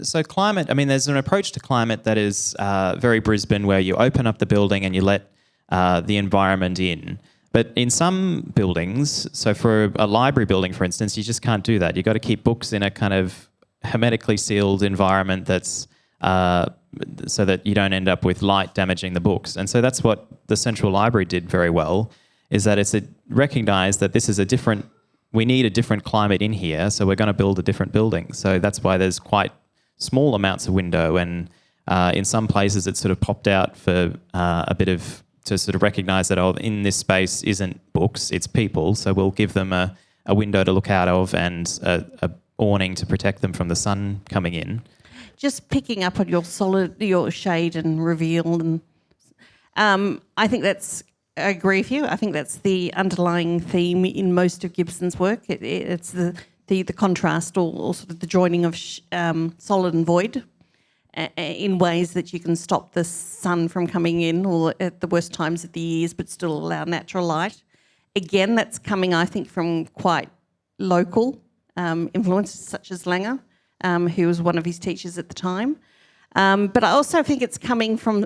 so climate, I mean, there's an approach to climate that is very Brisbane, where you open up the building and you let the environment in. But in some buildings, so for a library building, for instance, you just can't do that. You've got to keep books in a kind of hermetically sealed environment that's so that you don't end up with light damaging the books. And so that's what the Central Library did very well, is that it recognised that this is we need a different climate in here, so we're going to build a different building. So that's why there's quite small amounts of window, and in some places it's sort of popped out for to sort of recognise that, in this space isn't books, it's people, so we'll give them a window to look out of and a awning to protect them from the sun coming in. Just picking up on your shade and reveal, and I think I agree with you. I think that's the underlying theme in most of Gibson's work. It's the contrast or sort of the joining of solid and void in ways that you can stop the sun from coming in, or at the worst times of the years, but still allow natural light. Again, that's coming, I think, from quite local influences such as Langer, who was one of his teachers at the time. But I also think it's coming from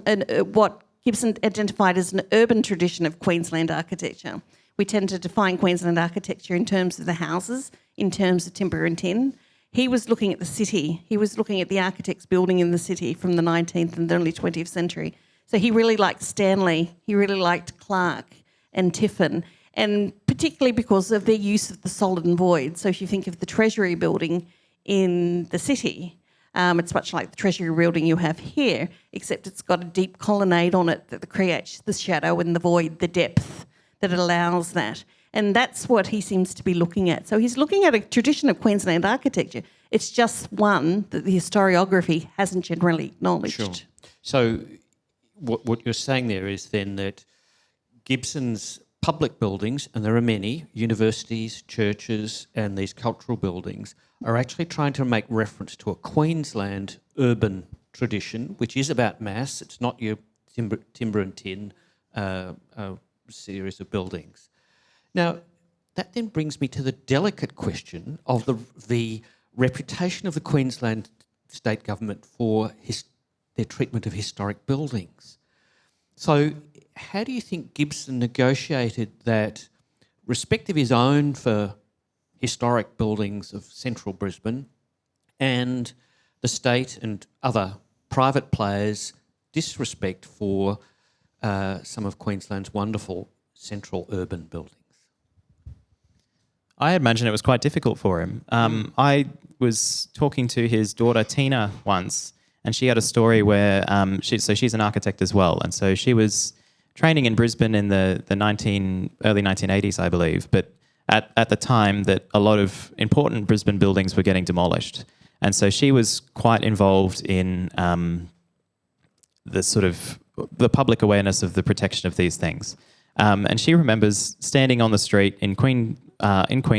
what Gibson identified as an urban tradition of Queensland architecture. We tend to define Queensland architecture in terms of the houses, in terms of timber and tin. He was looking at the city. He was looking at the architects building in the city from the 19th and early 20th century. So he really liked Stanley. He really liked Clark and Tiffin, and particularly because of their use of the solid and void. So if you think of the Treasury building in the city, it's much like the Treasury building you have here, except it's got a deep colonnade on it that creates the shadow and the void, the depth that allows that. And that's what he seems to be looking at. So he's looking at a tradition of Queensland architecture. It's just one that the historiography hasn't generally acknowledged. Sure. So what you're saying there is then that Gibson's public buildings, and there are many, universities, churches, and these cultural buildings, are actually trying to make reference to a Queensland urban tradition, which is about mass. It's not your timber and tin series of buildings. Now, that then brings me to the delicate question of the reputation of the Queensland state government for their treatment of historic buildings. So how do you think Gibson negotiated that respect of his own for historic buildings of central Brisbane and the state and other private players' disrespect for some of Queensland's wonderful central urban buildings? I imagine it was quite difficult for him. I was talking to his daughter Tina once, and she had a story where she's an architect as well, and so she was training in Brisbane in the early 1980s, I believe. But at the time, that a lot of important Brisbane buildings were getting demolished, and so she was quite involved in the public awareness of the protection of these things. And she remembers standing on the street in Queen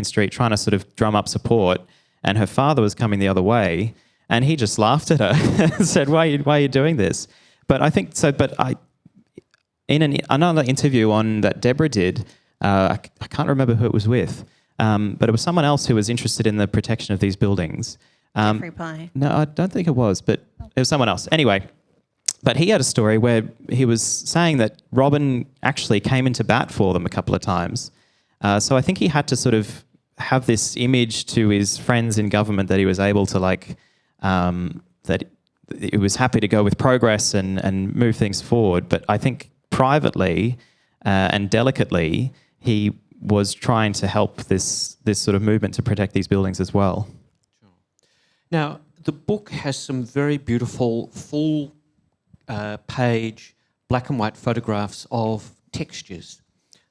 Street trying to sort of drum up support, and her father was coming the other way, and he just laughed at her and said, "Why are you doing this?" But I think so. But in another interview that Deborah did, I can't remember who it was with, but it was someone else who was interested in the protection of these buildings. Jeffrey Pye. No, I don't think it was, but it was someone else. Anyway. But he had a story where he was saying that Robin actually came into bat for them a couple of times. So I think he had to sort of have this image to his friends in government that he was able to that he was happy to go with progress and move things forward. But I think privately and delicately, he was trying to help this sort of movement to protect these buildings as well. Sure. Now, the book has some very beautiful full page black and white photographs of textures.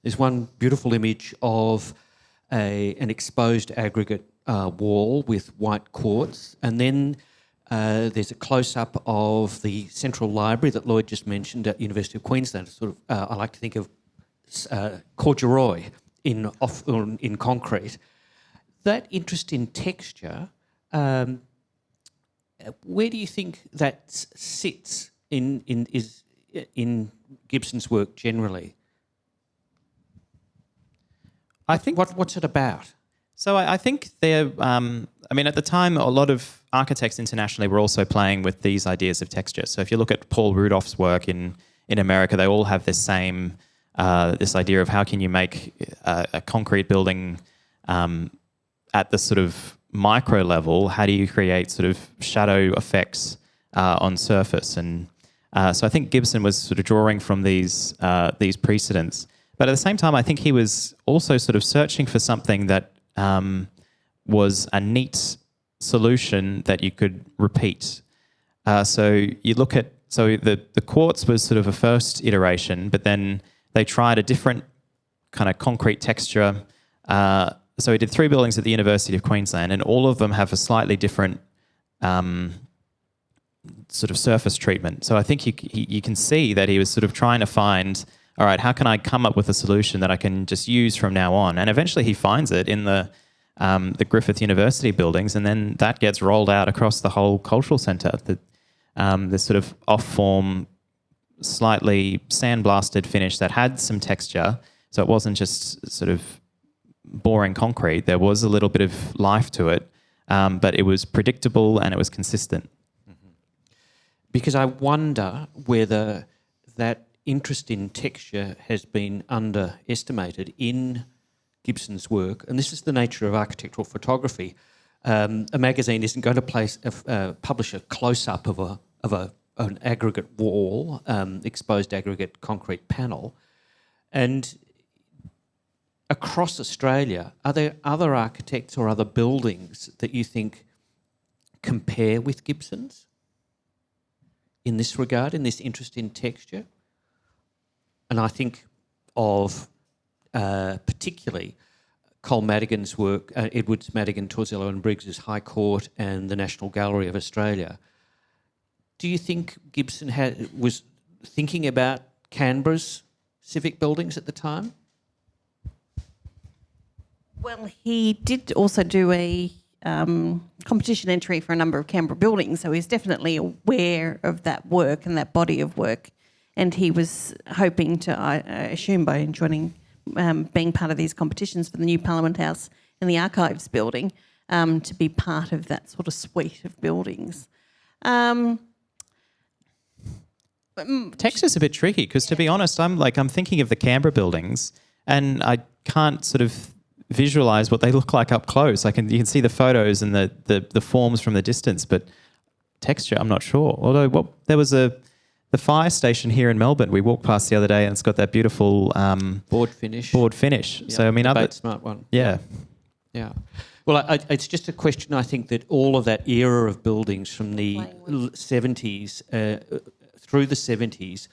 There's one beautiful image of an exposed aggregate wall with white quartz, and then there's a close-up of the Central Library that Lloyd just mentioned at University of Queensland. Sort of, I like to think of corduroy in concrete. That interest in texture, where do you think that sits in Gibson's work generally? I think what's it about? So I think they're. At the time, a lot of architects internationally were also playing with these ideas of texture. So if you look at Paul Rudolph's work in America, they all have this same this idea of how can you make a concrete building at the sort of micro level. How do you create sort of shadow effects on surface. And so I think Gibson was sort of drawing from these precedents. But at the same time, I think he was also sort of searching for something that was a neat solution that you could repeat. So you look at, so the quartz was sort of a first iteration, but then they tried a different kind of concrete texture. So he did 3 buildings at the University of Queensland, and all of them have a slightly different sort of surface treatment. So I think you can see that he was sort of trying to find, all right, how can I come up with a solution that I can just use from now on? And eventually he finds it in the Griffith University buildings, and then that gets rolled out across the whole cultural centre. This sort of off-form, slightly sandblasted finish that had some texture, so it wasn't just sort of boring concrete. There was a little bit of life to it, but it was predictable and it was consistent. Because I wonder whether that interest in texture has been underestimated in Gibson's work, and this is the nature of architectural photography. A magazine isn't going to publish a close-up of an aggregate wall, exposed aggregate concrete panel. And across Australia, are there other architects or other buildings that you think compare with Gibson's in this regard, in this interest in texture? And I think of particularly Col Madigan's work, Edwards, Madigan, Torzello and Briggs's High Court and the National Gallery of Australia. Do you think Gibson was thinking about Canberra's civic buildings at the time? Well, he did also do a competition entry for a number of Canberra buildings, so he's definitely aware of that work and that body of work. And he was hoping to, I assume, by joining, being part of these competitions for the new Parliament House and the Archives building, to be part of that sort of suite of buildings. Texture's a bit tricky because, to be honest, I'm thinking of the Canberra buildings, and I can't sort of visualise what they look like up close. You can see the photos and the forms from the distance, but texture, I'm not sure. Although there was the fire station here in Melbourne we walked past the other day, and it's got that beautiful board finish. Yeah, so I mean, smart one. Yeah. Well, it's just a question. I think that all of that era of buildings from the 70s through the 70s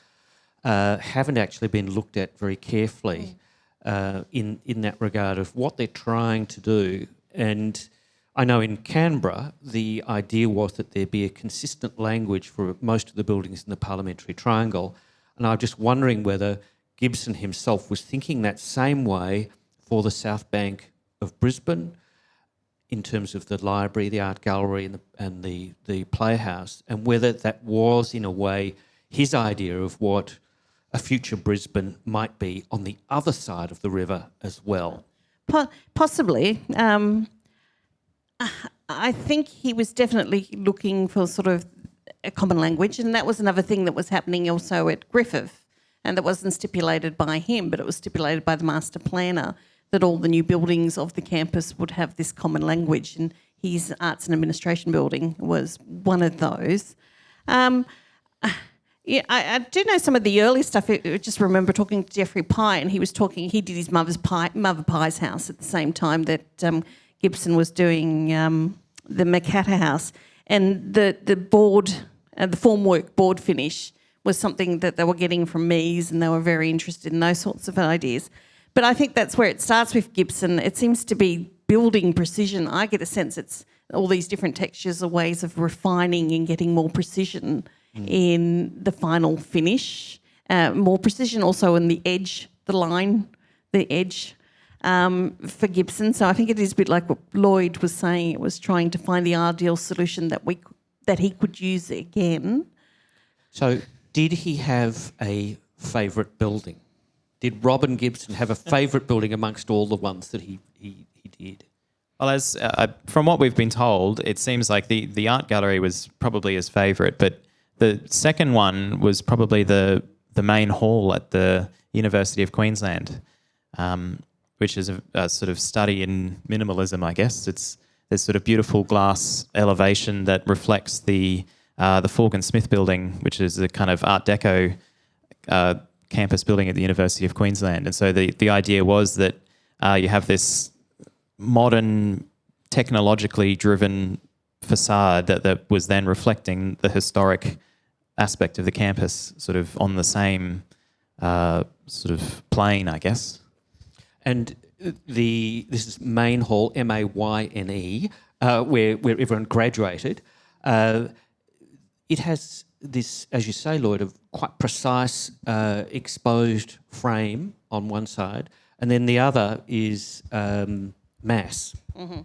haven't actually been looked at very carefully in that regard of what they're trying to do. And I know in Canberra, the idea was that there be a consistent language for most of the buildings in the parliamentary triangle. And I'm just wondering whether Gibson himself was thinking that same way for the South Bank of Brisbane in terms of the library, the art gallery and the playhouse, and whether that was, in a way, his idea of what a future Brisbane might be on the other side of the river as well. Possibly. I think he was definitely looking for sort of a common language, and that was another thing that was happening also at Griffith, and that wasn't stipulated by him, but it was stipulated by the master planner that all the new buildings of the campus would have this common language, and his Arts and Administration building was one of those. Yeah, I do know some of the early stuff. I just remember talking to Geoffrey Pye, and he did his mother Pye's house at the same time that Gibson was doing the Makata house, and the board, the formwork board finish was something that they were getting from Mies, and they were very interested in those sorts of ideas. But I think that's where it starts with Gibson. It seems to be building precision. I get a sense it's all these different textures are ways of refining and getting more precision in the final finish. More precision also in the edge, the line, the edge for Gibson. So I think it is a bit like what Lloyd was saying. It was trying to find the ideal solution that he could use again. So did he have a favourite building? Did Robin Gibson have a favourite building amongst all the ones that he did? Well, as from what we've been told, it seems like the art gallery was probably his favourite, but the second one was probably the main hall at the University of Queensland, which is a sort of study in minimalism, I guess. There's sort of beautiful glass elevation that reflects the the Forgan Smith building, which is a kind of Art Deco campus building at the University of Queensland. And so the idea was that you have this modern, technologically driven facade that was then reflecting the historic aspect of the campus sort of on the same sort of plane, I guess. And this is Main Hall, Mayne, where everyone graduated. It has this, as you say, Lloyd, a quite precise exposed frame on one side, and then the other is mass. Mm-hmm.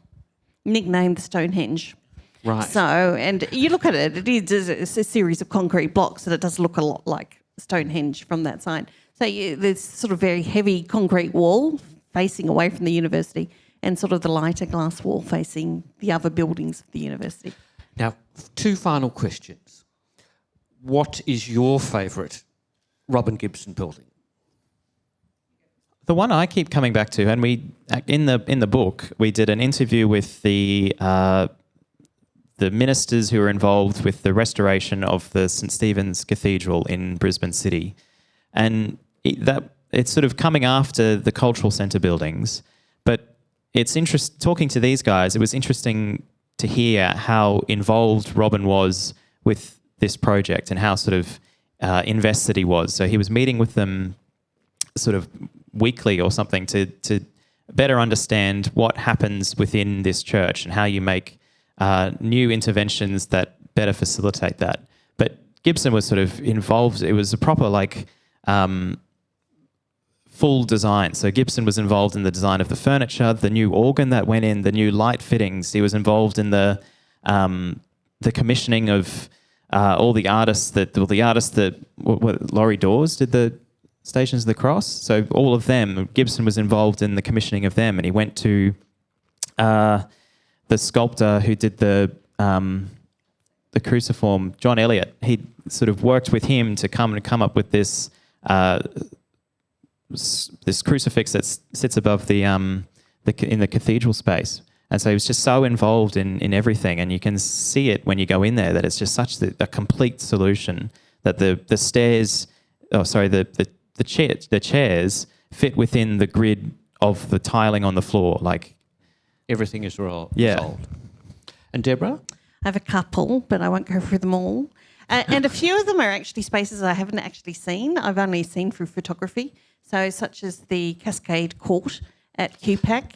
Nicknamed Stonehenge. Right. So, and you look at it, it is a series of concrete blocks, and it does look a lot like Stonehenge from that side. So there's sort of very heavy concrete wall facing away from the university, and sort of the lighter glass wall facing the other buildings of the university. Now, 2 final questions. What is your favourite Robin Gibson building? The one I keep coming back to, and we in the book we did an interview with the ministers who were involved with the restoration of the St Stephen's Cathedral in Brisbane City, and it's sort of coming after the cultural centre buildings. But it's talking to these guys. It was interesting to hear how involved Robin was with this project and how sort of invested he was. So he was meeting with them sort of weekly or something to better understand what happens within this church and how you make new interventions that better facilitate that. But Gibson was sort of involved. It was a proper full design. So Gibson was involved in the design of the furniture, the new organ that went in, the new light fittings. He was involved in the commissioning of all the artists Laurie Dawes did the Stations of the Cross. So all of them, Gibson was involved in the commissioning of them, and he went to the sculptor who did the cruciform, John Elliott. He sort of worked with him to come up with this this crucifix that sits above in the cathedral space. And so he was just so involved in everything, and you can see it when you go in there that it's just such a complete solution that the chairs fit within the grid of the tiling on the floor. Like everything is resolved. Yeah. And Deborah? I have a couple, but I won't go through them all. And a few of them are actually spaces I haven't actually seen. I've only seen through photography. So such as the Cascade Court at QPAC.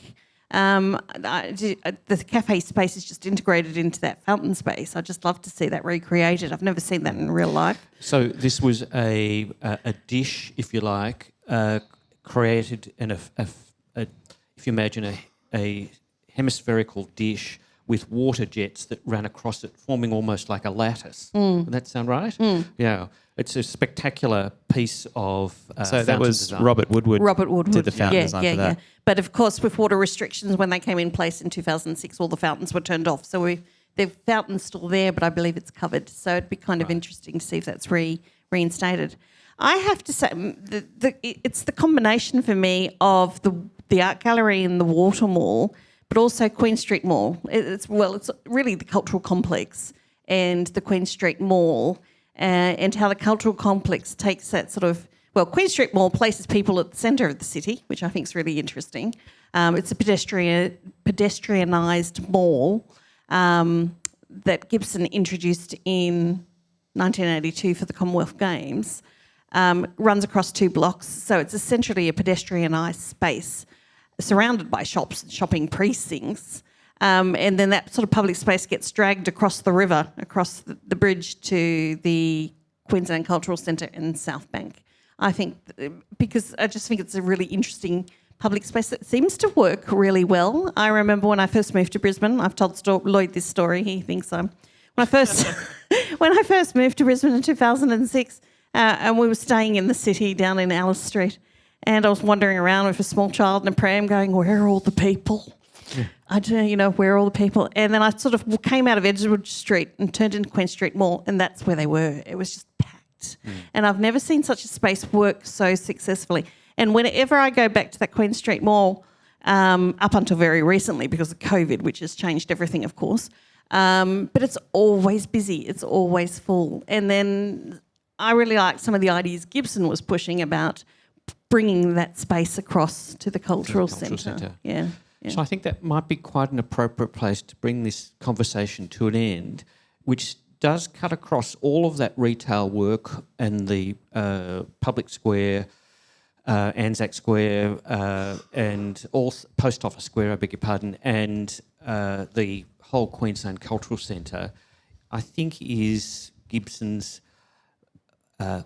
The cafe space is just integrated into that fountain space. I'd just love to see that recreated. I've never seen that in real life. So this was a dish, if you like, created in if you imagine a hemispherical dish with water jets that ran across it, forming almost like a lattice. Does that sound right? Yeah. It's a spectacular piece of so that was design. Robert Woodward did the fountain design for that. Yeah. But of course, with water restrictions, when they came in place in 2006, all the fountains were turned off. So the fountain's still there, but I believe it's covered. So it'd be kind of interesting to see if that's reinstated. I have to say, it's the combination for me of the Art Gallery and the Water Mall, but also Queen Street Mall. It's really the cultural complex and the Queen Street Mall, and how the cultural complex takes that sort of... Well, Queen Street Mall places people at the centre of the city, which I think is really interesting. It's a pedestrianised mall that Gibson introduced in 1982 for the Commonwealth Games. Runs across 2 blocks, so it's essentially a pedestrianised space surrounded by shops and shopping precincts. And then that sort of public space gets dragged across the river, across the bridge to the Queensland Cultural Centre in South Bank. I think, because I just think it's a really interesting public space that seems to work really well. I remember when I first moved to Brisbane, I've told Lloyd this story, he thinks I'm... When I first moved to Brisbane in 2006, and we were staying in the city down in Alice Street, and I was wandering around with a small child in a pram going, where are all the people? Yeah. I don't know, where are all the people? And then I sort of came out of Edgewood Street and turned into Queen Street Mall, and that's where they were. It was just packed. And I've never seen such a space work so successfully. And whenever I go back to that Queen Street Mall, up until very recently because of COVID, which has changed everything, of course, But it's always busy. It's always full. And then I really liked some of the ideas Gibson was pushing about bringing that space across to the cultural centre. Yeah. So I think that might be quite an appropriate place to bring this conversation to an end, which does cut across all of that retail work and the public square, Anzac Square, and all Post Office Square, I beg your pardon, and the whole Queensland Cultural Centre, I think is Gibson's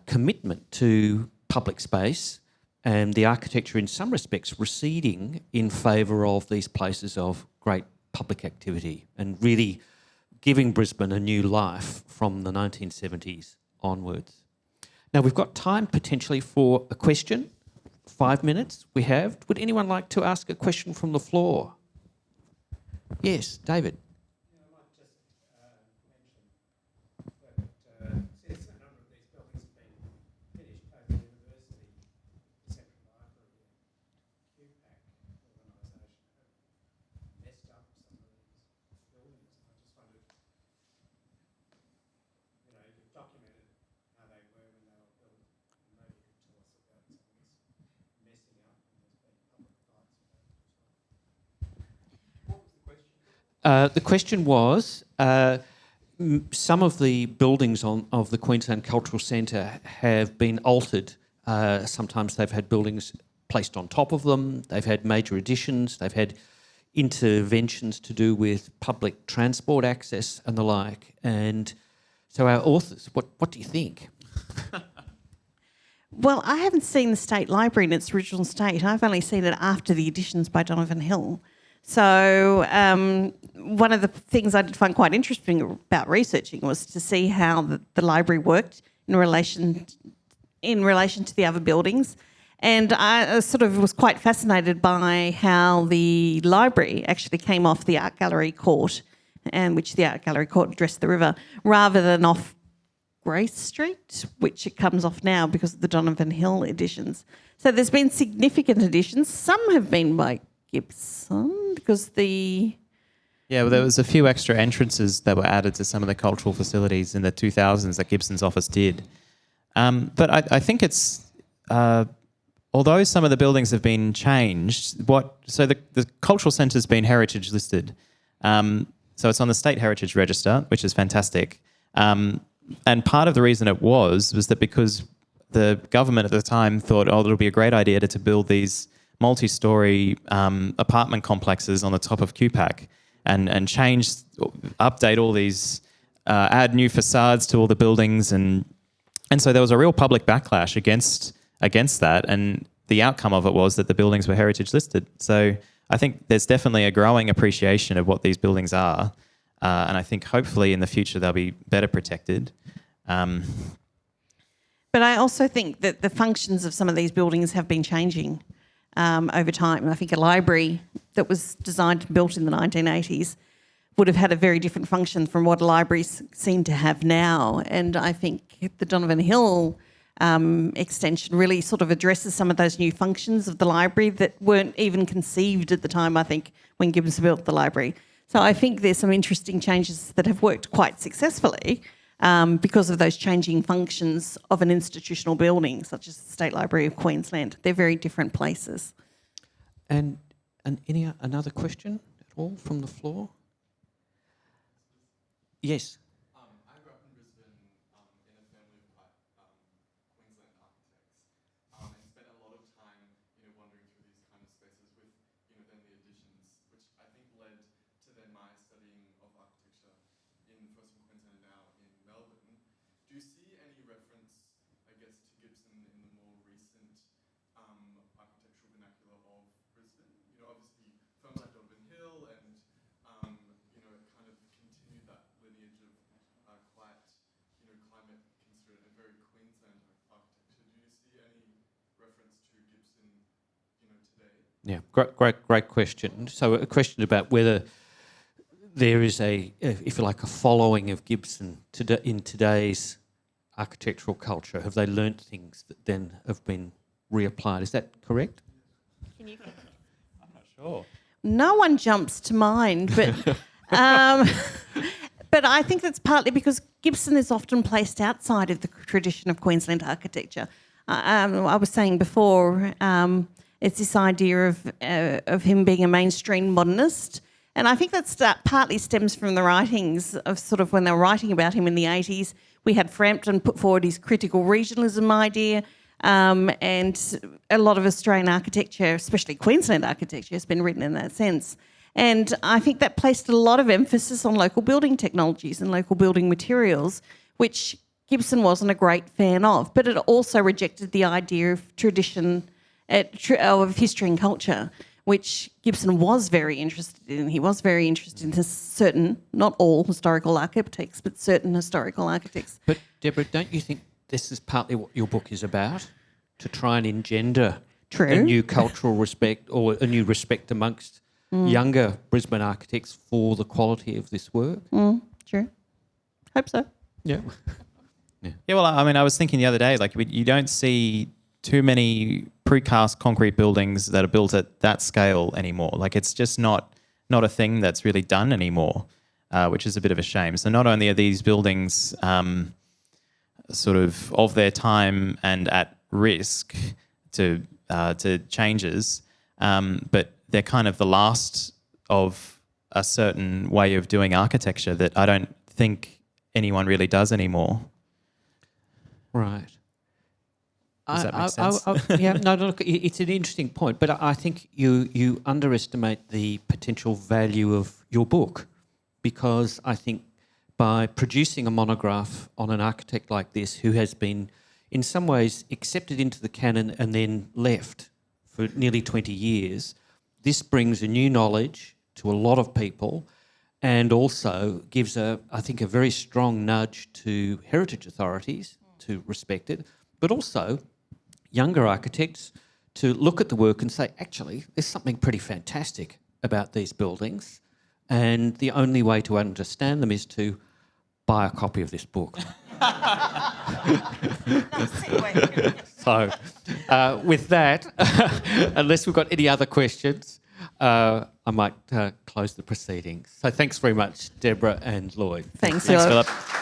commitment to public space and the architecture in some respects receding in favour of these places of great public activity and really giving Brisbane a new life from the 1970s onwards. Now, we've got time potentially for a question. 5 minutes we have. Would anyone like to ask a question from the floor? Yes, David. I might just mention that since a number of these buildings have been finished, both the University, the Central Library and QPAC organisation have messed up some of these buildings. And I just wondered, you've documented how they were when they were built, and maybe you could tell us about some of this messing up and there's been public fights about it as well. What was the question? The question was, some of the buildings of the Queensland Cultural Centre have been altered. Sometimes they've had buildings placed on top of them, they've had major additions, they've had interventions to do with public transport access and the like. And so our authors, what do you think? Well, I haven't seen the State Library in its original state. I've only seen it after the additions by Donovan Hill. So one of the things I did find quite interesting about researching was to see how the library worked in relation to the other buildings. And I sort of was quite fascinated by how the library actually came off the Art Gallery court, and which the Art Gallery court addressed the river, rather than off Grace Street, which it comes off now because of the Donovan Hill additions. So there's been significant additions. Some have been by Gibson because Yeah, well, there was a few extra entrances that were added to some of the cultural facilities in the 2000s that Gibson's office did. But I think it's, although some of the buildings have been changed, the cultural centre's been heritage listed. So it's on the State Heritage Register, which is fantastic. And part of the reason it was that because the government at the time thought, it'll be a great idea to build these multi-storey apartment complexes on the top of QPAC and update all these, add new facades to all the buildings. And so there was a real public backlash against that. And the outcome of it was that the buildings were heritage listed. So I think there's definitely a growing appreciation of what these buildings are. And I think hopefully in the future they'll be better protected. But I also think that the functions of some of these buildings have been changing over time. I think a library that was designed and built in the 1980s would have had a very different function from what libraries seem to have now. And I think the Donovan Hill extension really sort of addresses some of those new functions of the library that weren't even conceived at the time, I think, when Gibbs built the library. So I think there's some interesting changes that have worked quite successfully because of those changing functions of an institutional building, such as the State Library of Queensland. They're very different places. And another question at all from the floor? Yes. I grew up in Brisbane in a family of Queensland architects and spent a lot of time wandering through these kind of spaces with then the additions, which I think led to then my studying of architecture first in Queensland and now in Melbourne. Do you see any reference, I guess, to Gibson in the more recent architectural vernacular of Brisbane? Obviously firms like Donovan Hill and it kind of continued that lineage of quite, climate considered and very Queensland architecture. Do you see any reference to Gibson, today? Yeah, great question. So a question about whether there is if you like, a following of Gibson in today's architectural culture. Have they learnt things that then have been reapplied? Is that correct? Can you? I'm not sure. No one jumps to mind, but I think that's partly because Gibson is often placed outside of the tradition of Queensland architecture. I was saying before, it's this idea of him being a mainstream modernist. And I think that partly stems from the writings of sort of when they were writing about him in the 80s. We had Frampton put forward his critical regionalism idea, and a lot of Australian architecture, especially Queensland architecture, has been written in that sense. And I think that placed a lot of emphasis on local building technologies and local building materials, which Gibson wasn't a great fan of. But it also rejected the idea of tradition, of history and culture, which Gibson was very interested in. He was very interested in certain, not all historical architects, but certain historical architects. But Deborah, don't you think this is partly what your book is about? To try and engender a new cultural respect or a new respect amongst younger Brisbane architects for the quality of this work? True. Hope so. Yeah. Yeah, well, I mean, I was thinking the other day, like, you don't see too many precast concrete buildings that are built at that scale anymore. Like, it's just not a thing that's really done anymore, which is a bit of a shame. So not only are these buildings sort of their time and at risk to changes, but they're kind of the last of a certain way of doing architecture that I don't think anyone really does anymore. Right. Does that make sense? Yeah, no, look, it's an interesting point, but I think you underestimate the potential value of your book, because I think by producing a monograph on an architect like this who has been in some ways accepted into the canon and then left for nearly 20 years, this brings a new knowledge to a lot of people and also gives, I think, a very strong nudge to heritage authorities to respect it, but also younger architects to look at the work and say, actually, there's something pretty fantastic about these buildings, and the only way to understand them is to buy a copy of this book. So, with that, unless we've got any other questions, I might close the proceedings. So thanks very much, Deborah and Lloyd. Thanks, Thanks, Philip. Philip.